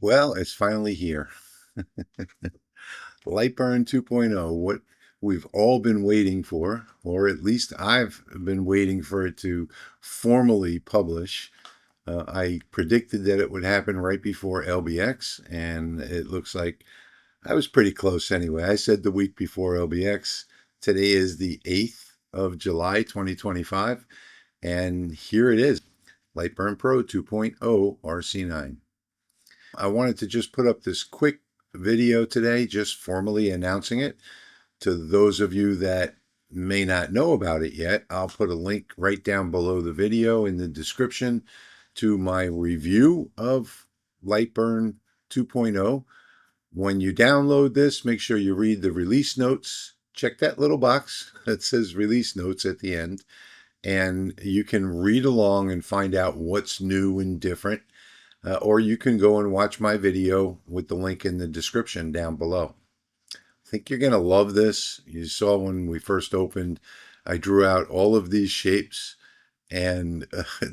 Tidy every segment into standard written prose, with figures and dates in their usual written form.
Well, it's finally here. Lightburn 2.0, what we've all been waiting for, or at least I've been waiting for it to formally publish. I predicted that it would happen right before LBX, and it looks like I was pretty close anyway. I said the week before LBX. Today is the 8th of July, 2025, and here it is, Lightburn Pro 2.0 RC9. I wanted to just put up this quick video today, just formally announcing it. To those of you that may not know about it yet, I'll put a link right down below the video in the description to my review of Lightburn 2.0. When you download this, make sure you read the release notes. Check that little box that says release notes at the end, and you can read along and find out what's new and different. Or you can go and watch my video with the link in the description down below. I think you're going to love this. You saw when we first opened, I drew out all of these shapes and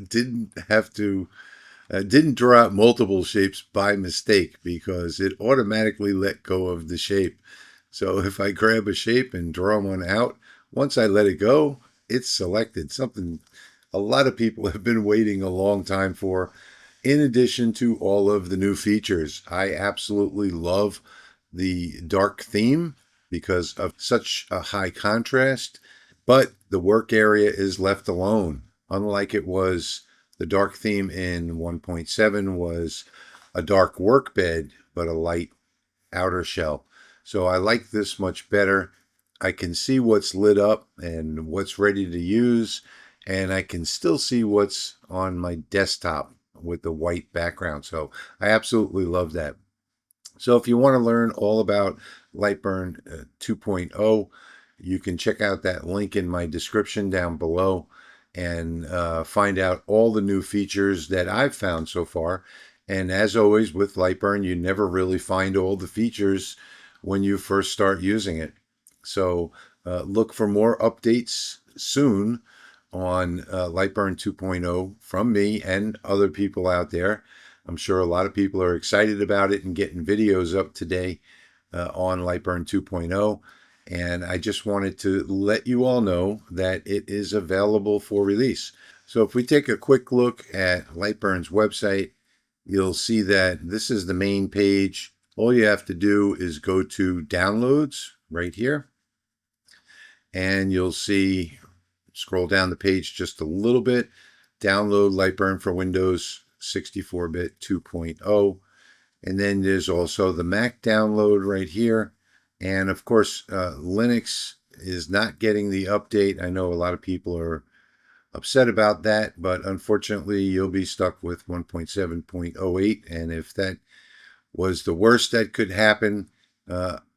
didn't draw out multiple shapes by mistake because it automatically let go of the shape. So if I grab a shape and draw one out, once I let it go, it's selected. Something a lot of people have been waiting a long time for. In addition to all of the new features, I absolutely love the dark theme because of such a high contrast, but the work area is left alone. Unlike it was, the dark theme in 1.7 was a dark workbed, but a light outer shell. So I like this much better. I can see what's lit up and what's ready to use, and I can still see what's on my desktop with the white background. So I absolutely love that. So if you want to learn all about Lightburn 2.0, you can check out that link in my description down below and find out all the new features that I've found so far. And as always with Lightburn, you never really find all the features when you first start using it. So look for more updates soon on Lightburn 2.0 from me and other people out there. I'm sure a lot of people are excited about it and getting videos up today on Lightburn 2.0. And I just wanted to let you all know that it is available for release. So if we take a quick look at Lightburn's website, you'll see that this is the main page. All you have to do is go to Downloads right here, and you'll see, scroll down the page just a little bit, download Lightburn for Windows 64-bit 2.0. And then there's also the Mac download right here. And of course, Linux is not getting the update. I know a lot of people are upset about that, but unfortunately, you'll be stuck with 1.7.08. And if that was the worst that could happen,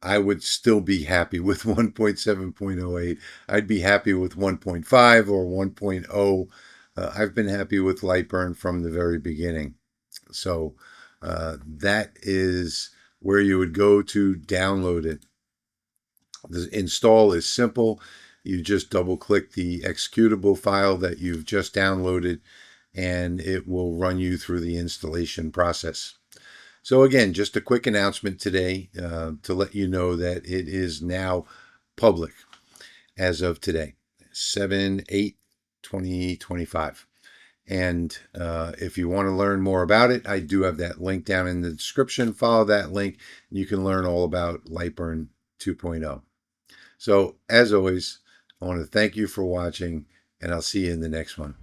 I would still be happy with 1.7.08. I'd be happy with 1.5 or 1.0. I've been happy with Lightburn from the very beginning. So that is where you would go to download it. The install is simple. You just double click the executable file that you've just downloaded, and it will run you through the installation process. So again, just a quick announcement today to let you know that it is now public as of today, 7/8/2025. And if you want to learn more about it, I do have that link down in the description. Follow that link. You can learn all about Lightburn 2.0. So as always, I want to thank you for watching, and I'll see you in the next one.